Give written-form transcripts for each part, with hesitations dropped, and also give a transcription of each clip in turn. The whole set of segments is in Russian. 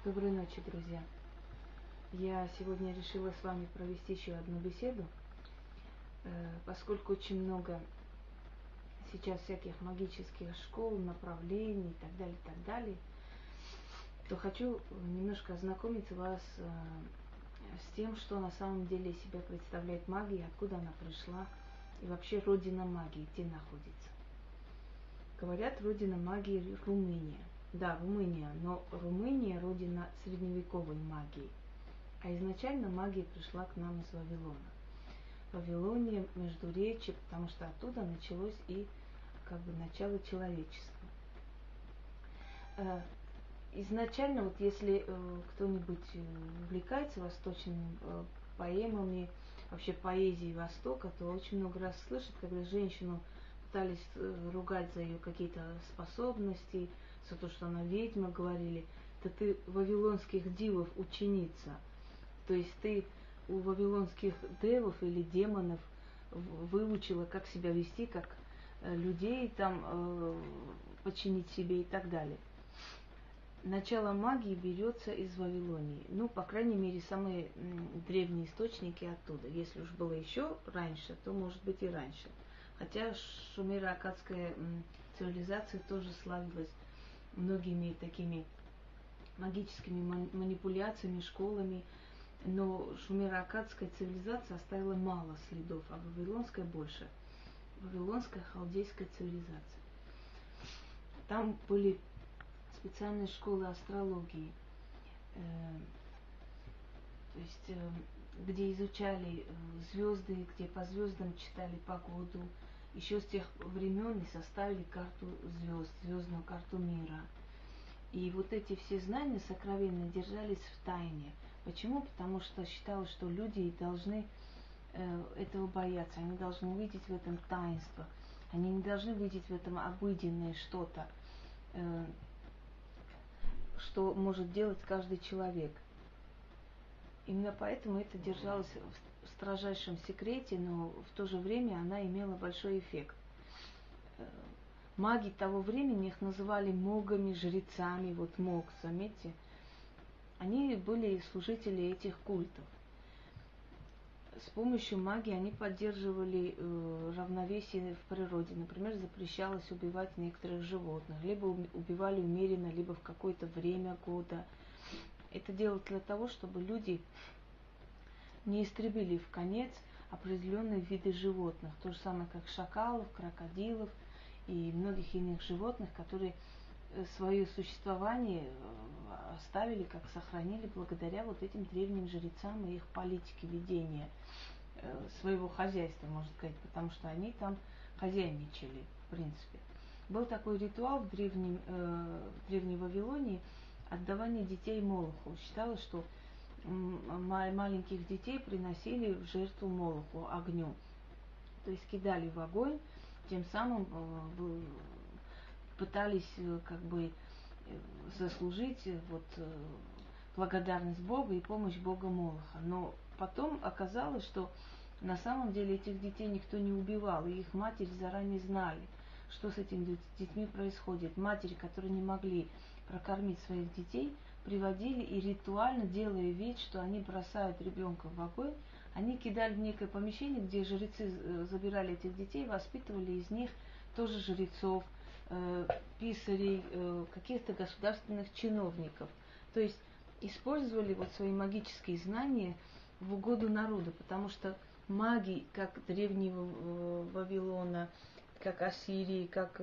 Доброй ночи, друзья. Я сегодня решила с вами провести еще одну беседу, поскольку очень много сейчас всяких магических школ, направлений и так далее, то хочу немножко ознакомить вас с тем, что на самом деле из себя представляет магия, откуда она пришла и вообще родина магии, где находится. Говорят, родина магии Румыния. Да, Румыния, но Румыния родина средневековой магии. А изначально магия пришла к нам из Вавилона. Вавилония, Междуречье, потому что оттуда началось и начало человечества. Изначально, вот если кто-нибудь увлекается восточными поэмами, вообще поэзией Востока, то очень много раз слышит, когда женщину пытались ругать за ее какие-то способности, за то, что она ведьма, говорили, да ты вавилонских дивов ученица. То есть ты у вавилонских девов или демонов выучила, как себя вести, как людей там подчинить себе и так далее. Начало магии берется из Вавилонии. Ну, по крайней мере, самые древние источники оттуда. Если уж было еще раньше, то может быть и раньше. Хотя шумеро-аккадская цивилизация тоже славилась многими такими магическими манипуляциями, школами. Но шумеро-аккадская цивилизация оставила мало следов, а вавилонская больше. Вавилонская халдейская цивилизация. Там были специальные школы астрологии, то есть где изучали звезды, где по звездам читали погоду, еще с тех времен и составили карту звезд, звездную карту мира. И вот эти все знания сокровенные держались в тайне. Почему? Потому что считалось, что люди должны этого бояться, они должны видеть в этом таинство, они не должны видеть в этом обыденное что-то, что может делать каждый человек. Именно поэтому это держалось в строжайшем секрете, но в то же время она имела большой эффект. Маги того времени, их называли могами, жрецами, вот мог, заметьте, они были служители этих культов. С помощью магии они поддерживали равновесие в природе. Например, запрещалось убивать некоторых животных. Либо убивали умеренно, либо в какое-то время года. Это делалось для того, чтобы люди не истребили в конец определенные виды животных. То же самое, как шакалов, крокодилов и многих иных животных, которые свое существование оставили, как сохранили благодаря вот этим древним жрецам и их политике ведения своего хозяйства, можно сказать, потому что они там хозяйничали, в принципе. Был такой ритуал в Древней Вавилонии отдавание детей Молоху. Считалось, что маленьких детей приносили в жертву Молоху, огню. То есть кидали в огонь, тем самым пытались заслужить благодарность Бога и помощь Бога Молоха. Но потом оказалось, что на самом деле этих детей никто не убивал, и их матери заранее знали, что с этими детьми происходит. Матери, которые не могли прокормить своих детей, приводили и ритуально, делая вид, что они бросают ребенка в огонь, они кидали в некое помещение, где жрецы забирали этих детей, воспитывали из них тоже жрецов, писарей, каких-то государственных чиновников. То есть использовали вот свои магические знания в угоду народу, потому что маги, как древнего Вавилона, как Ассирии, как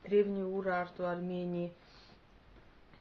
древнего Урарту, Армении,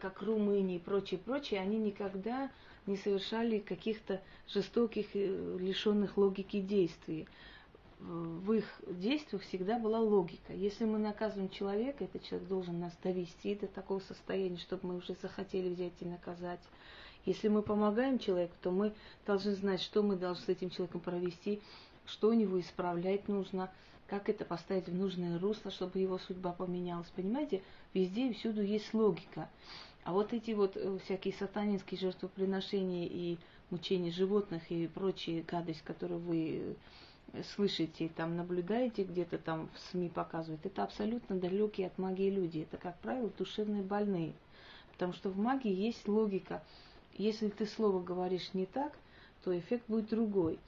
как Румынии и прочее, они никогда не совершали каких-то жестоких, лишенных логики действий. В их действиях всегда была логика. Если мы наказываем человека, этот человек должен нас довести до такого состояния, чтобы мы уже захотели взять и наказать. Если мы помогаем человеку, то мы должны знать, что мы должны с этим человеком провести, что у него исправлять нужно, как это поставить в нужное русло, чтобы его судьба поменялась. Понимаете, везде и всюду есть логика. А вот эти вот всякие сатанинские жертвоприношения и мучения животных и прочие гадость, которые вы слышите, там наблюдаете, где-то там в СМИ показывают, это абсолютно далекие от магии люди. Это, как правило, душевные больные. Потому что в магии есть логика. Если ты слово говоришь не так, то эффект будет другой.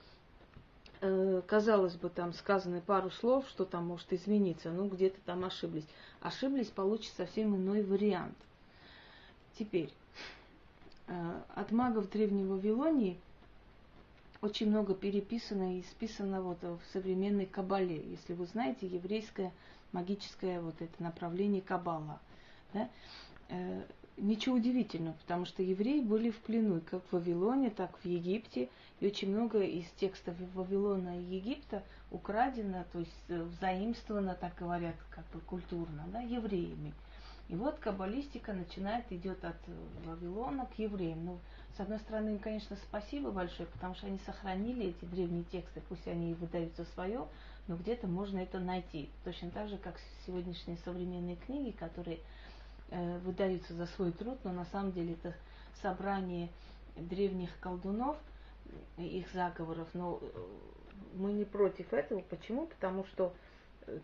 Казалось бы, там сказаны пару слов, что там может измениться, ну где-то там ошиблись. Ошиблись, получится совсем иной вариант. Теперь, от магов Древней Вавилонии очень много переписано и списано вот в современной Кабале. Если вы знаете, еврейское магическое вот это направление Каббала. Да? Ничего удивительного, потому что евреи были в плену как в Вавилоне, так в Египте. И очень много из текстов Вавилона и Египта украдено, то есть взаимствовано, так говорят, как бы культурно, да, евреями. И вот каббалистика начинает, идет от Вавилона к евреям. Ну, с одной стороны, им, конечно, спасибо большое, потому что они сохранили эти древние тексты, пусть они и выдаются свое, но где-то можно это найти. Точно так же, как сегодняшние современные книги, которые выдаются за свой труд, но на самом деле это собрание древних колдунов, их заговоров. Но мы не против этого. Почему? Потому что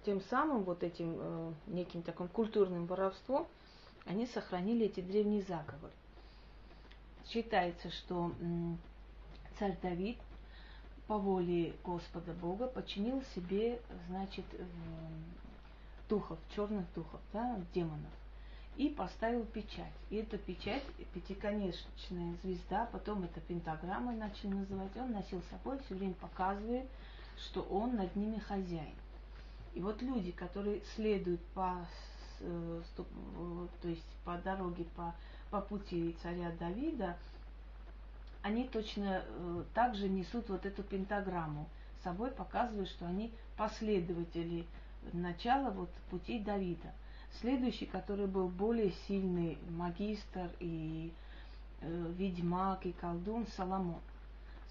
тем самым вот этим неким таким культурным воровством они сохранили эти древние заговоры. Считается, что царь Давид по воле Господа Бога подчинил себе, значит, духов, черных духов, да, демонов, и поставил печать. И эта печать, пятиконечная звезда, потом это пентаграммой начали называть, он носил с собой, все время показывает, что он над ними хозяин. И вот люди, которые следуют то есть по дороге, по пути царя Давида, они точно так же несут вот эту пентаграмму с собой, показывая, что они последователи начала вот пути Давида. Следующий, который был более сильный магистр и ведьмак и колдун, Соломон.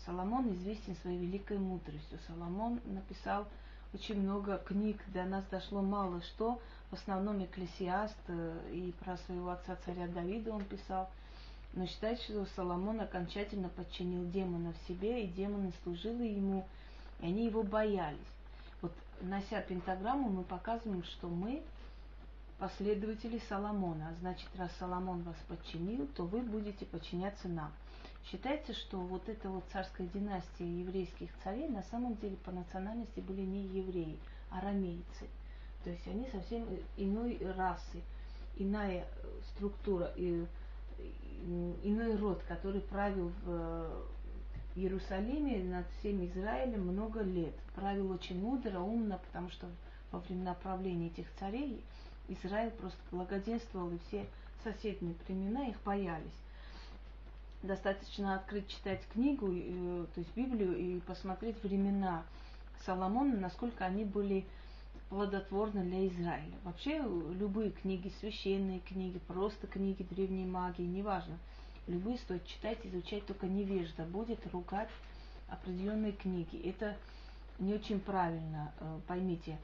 Соломон известен своей великой мудростью. Соломон написал очень много книг, до нас дошло мало что, в основном Экклесиаст, и про своего отца царя Давида он писал. Но считается, что Соломон окончательно подчинил демонов себе, и демоны служили ему, и они его боялись. Вот, нося пентаграмму, мы показываем, что мы последователи Соломона. Значит, раз Соломон вас подчинил, то вы будете подчиняться нам. Считается, что вот эта вот царская династия еврейских царей на самом деле по национальности были не евреи, а арамейцы. То есть они совсем иной расы, иная структура, иной род, который правил в Иерусалиме над всем Израилем много лет. Правил очень мудро, умно, потому что во времена правления этих царей Израиль просто благоденствовал, и все соседние племена их боялись. Достаточно открыть, читать книгу, то есть Библию, и посмотреть времена Соломона, насколько они были плодотворны для Израиля. Вообще, любые книги, священные книги, просто книги древней магии, неважно, любые стоит читать, изучать, только невежда будет ругать определенные книги. Это не очень правильно, поймите.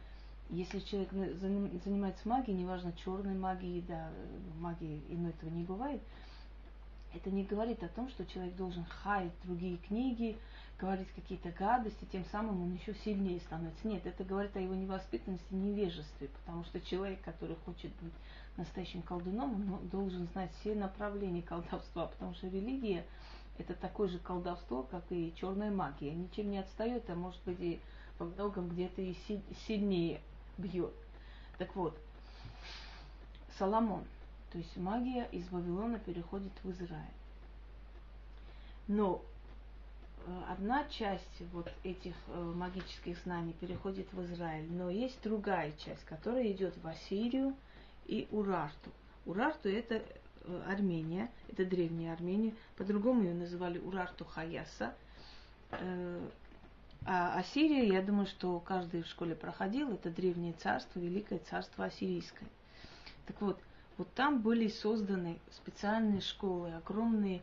Если человек занимается магией, неважно, черной магией, да, магии иной этого не бывает, это не говорит о том, что человек должен хаять другие книги, говорить какие-то гадости, тем самым он еще сильнее становится. Нет, это говорит о его невоспитанности, невежестве, потому что человек, который хочет быть настоящим колдуном, он должен знать все направления колдовства, потому что религия – это такое же колдовство, как и черная магия. Ничем не отстает, а может быть и во многом где-то и сильнее бьет. Так вот, Соломон. То есть магия из Вавилона переходит в Израиль. Но одна часть вот этих магических знаний переходит в Израиль, но есть другая часть, которая идет в Ассирию и Урарту. Урарту это Армения, это древняя Армения, по-другому ее называли Урарту Хаяса. А Ассирия, я думаю, что каждый в школе проходил, это древнее царство, великое царство ассирийское. Так вот, вот там были созданы специальные школы, огромные,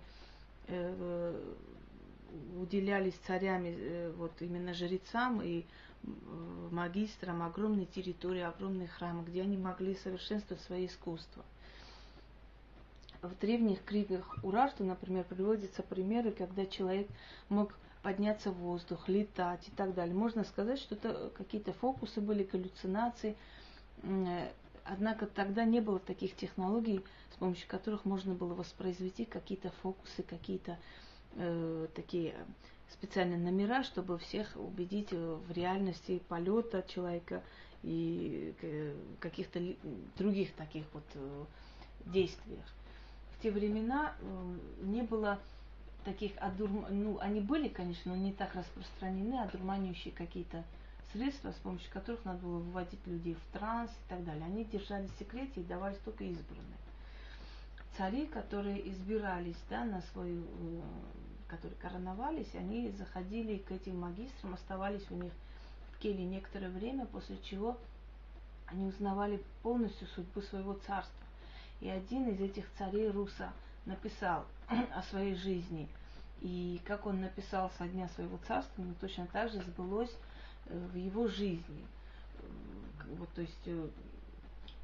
уделялись царями вот именно жрецам и магистрам огромные территории, огромные храмы, где они могли совершенствовать свои искусства. В древних книгах Урарту, например, приводятся примеры, когда человек мог подняться в воздух, летать и так далее. Можно сказать, что это какие-то фокусы были, галлюцинации. Однако тогда не было таких технологий, с помощью которых можно было воспроизвести какие-то фокусы, какие-то такие специальные номера, чтобы всех убедить в реальности полета человека и каких-то других таких вот действиях. В те времена не было таких ну, они были, конечно, но не так распространены, одурманивающие какие-то средства, с помощью которых надо было выводить людей в транс и так далее. Они держали в секрете и давались только избранные. Цари, которые избирались, да, на свою, которые короновались, они заходили к этим магистрам, оставались у них в келье некоторое время, после чего они узнавали полностью судьбу своего царства. И один из этих царей Руса написал о своей жизни. И как он написал со дня своего царства, но точно так же сбылось в его жизни. Вот, то есть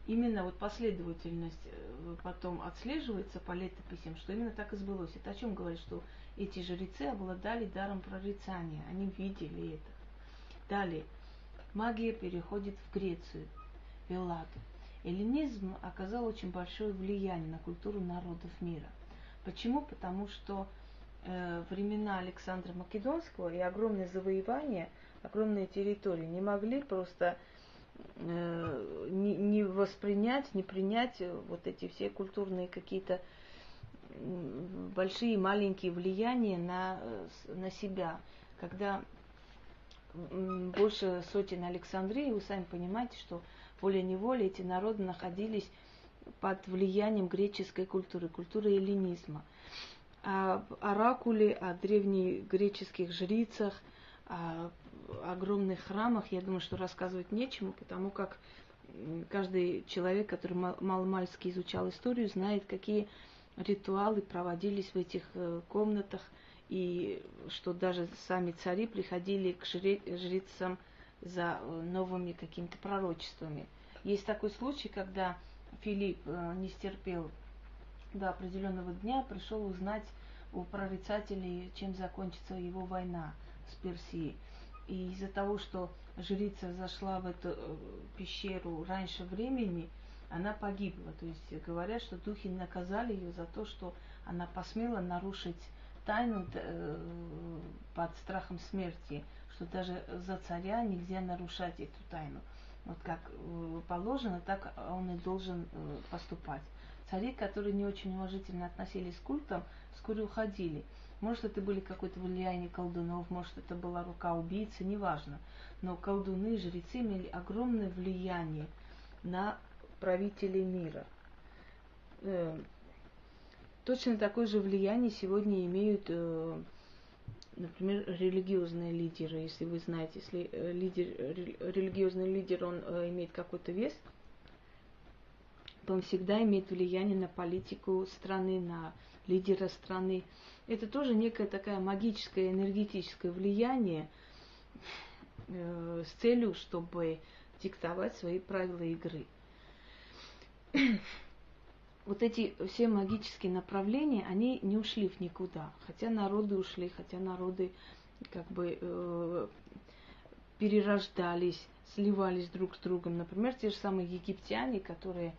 именно вот последовательность потом отслеживается по летописям, что именно так и сбылось. Это о чем говорит, что эти жрецы обладали даром прорицания, они видели это. Далее, магия переходит в Грецию, в Элладу. Эллинизм оказал очень большое влияние на культуру народов мира. Почему? Потому что времена Александра Македонского и огромные завоевания, огромные территории не могли просто не воспринять, не принять вот эти все культурные какие-то большие и маленькие влияния на себя. Когда больше сотен Александрии, вы сами понимаете, что волей-неволей эти народы находились под влиянием греческой культуры, культуры эллинизма. О оракуле, о древнегреческих жрицах, о огромных храмах, я думаю, что рассказывать нечему, потому как каждый человек, который маломальски изучал историю, знает, какие ритуалы проводились в этих комнатах, и что даже сами цари приходили к жрицам за новыми какими-то пророчествами. Есть такой случай, когда Филипп не стерпел до определенного дня, пришел узнать у прорицателей, чем закончится его война с Персией. И из-за того, что жрица зашла в эту пещеру раньше времени, она погибла. То есть говорят, что духи наказали ее за то, что она посмела нарушить тайну под страхом смерти, что даже за царя нельзя нарушать эту тайну. Вот как положено, так он и должен поступать. Цари, которые не очень уважительно относились к культам, вскоре уходили. Может, это были какое-то влияние колдунов, может, это была рука убийцы, неважно. Но колдуны и жрецы имели огромное влияние на правителей мира. Точно такое же влияние сегодня имеют, например, религиозные лидеры. Если вы знаете, если религиозный лидер, он имеет какой-то вес, то он всегда имеет влияние на политику страны, на лидера страны. Это тоже некое такое магическое, энергетическое влияние с целью, чтобы диктовать свои правила игры. Вот эти все магические направления, они не ушли в никуда. Хотя народы ушли, хотя народы как бы перерождались, сливались друг с другом. Например, те же самые египтяне, которые,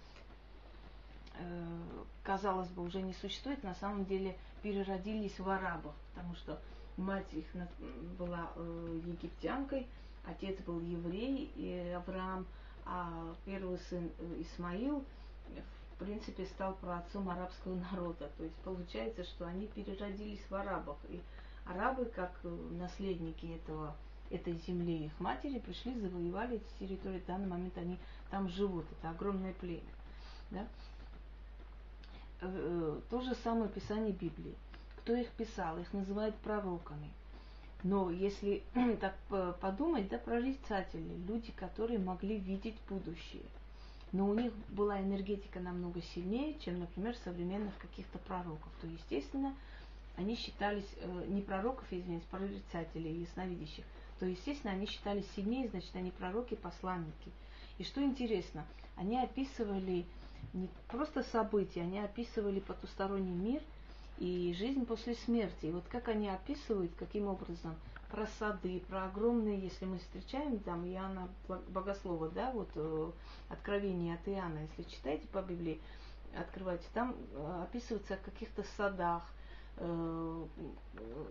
казалось бы, уже не существуют, на самом деле переродились в арабов, потому что мать их была египтянкой, отец был еврей, Авраам, а первый сын Исмаил, в принципе, стал праотцом арабского народа. То есть получается, что они переродились в арабов. И арабы, как наследники этой земли, их матери, пришли, завоевали эти территории. В данный момент они там живут. Это огромное племя. Да? То же самое Писание Библии. Кто их писал? Их называют пророками. Но если так подумать, да, прорицатели, люди, которые могли видеть будущее. Но у них была энергетика намного сильнее, чем, например, современных каких-то пророков. То, естественно, они считались, не пророков, извиняюсь, прорицателей, ясновидящих, то, естественно, они считались сильнее, значит, они пророки, посланники. И что интересно, они описывали не просто события, они описывали потусторонний мир, и жизнь после смерти. И вот как они описывают, каким образом, про сады, про огромные, если мы встречаем там Иоанна Богослова, да, вот Откровение от Иоанна, если читаете по Библии, открывайте, там описывается о каких-то садах,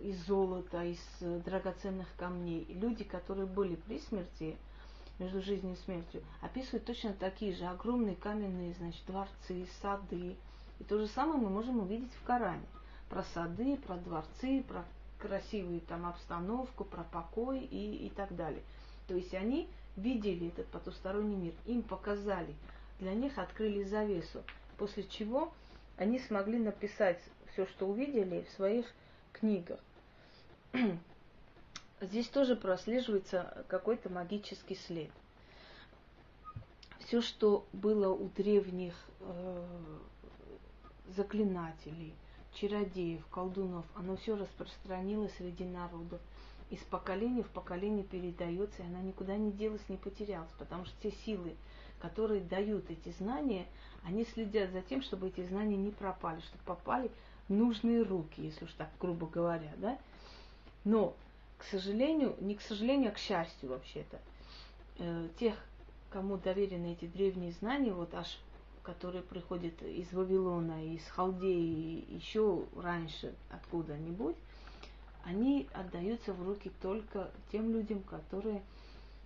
из золота, из драгоценных камней. И люди, которые были при смерти, между жизнью и смертью, описывают точно такие же огромные каменные, значит, дворцы, сады. И то же самое мы можем увидеть в Коране. Про сады, про дворцы, про красивую там обстановку, про покой и так далее. То есть они видели этот потусторонний мир, им показали, для них открыли завесу, после чего они смогли написать все, что увидели, в своих книгах. Здесь тоже прослеживается какой-то магический след. Все, что было у древних заклинателей, чародеев, колдунов, оно все распространилось среди народов. Из поколения в поколение передается, и она никуда не делась, не потерялась, потому что те силы, которые дают эти знания, они следят за тем, чтобы эти знания не пропали, чтобы попали в нужные руки, если уж так грубо говоря, да. Но, к сожалению, не к сожалению, а к счастью вообще-то, тех, кому доверены эти древние знания, вот аж которые приходят из Вавилона, из Халдеи, еще раньше откуда-нибудь, они отдаются в руки только тем людям, которые,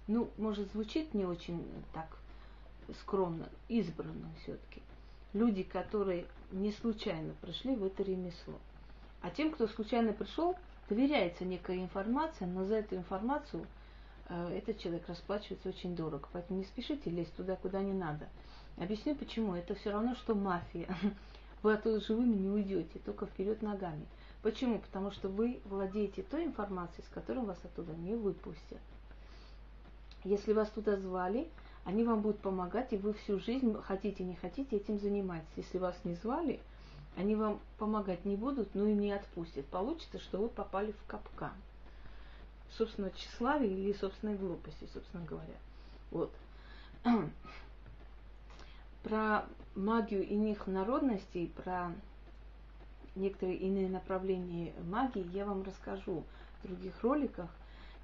ну, может, звучит не очень так скромно, избранно все-таки. Люди, которые не случайно пришли в это ремесло. А тем, кто случайно пришел, доверяется некая информация, но за эту информацию этот человек расплачивается очень дорого. Поэтому не спешите лезть туда, куда не надо. Объясню почему. Это все равно, что мафия. Вы оттуда живыми не уйдете, только вперед ногами. Почему? Потому что вы владеете той информацией, с которой вас оттуда не выпустят. Если вас туда звали, они вам будут помогать, и вы всю жизнь, хотите не хотите, этим занимаетесь. Если вас не звали, они вам помогать не будут, но и не отпустят. Получится, что вы попали в капкан собственного тщеславия или собственной глупости, собственно говоря. Вот. Про магию иных народностей, про некоторые иные направления магии я вам расскажу в других роликах.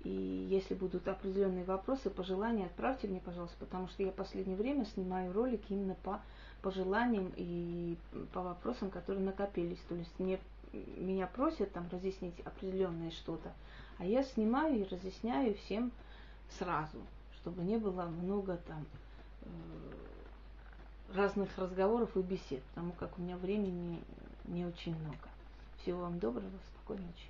И если будут определенные вопросы, пожелания, отправьте мне, пожалуйста, потому что я в последнее время снимаю ролики именно по пожеланиям и по вопросам, которые накопились. То есть меня просят там разъяснить определенное что-то, а я снимаю и разъясняю всем сразу, чтобы не было много там разных разговоров и бесед, потому как у меня времени не очень много. Всего вам доброго, спокойной ночи.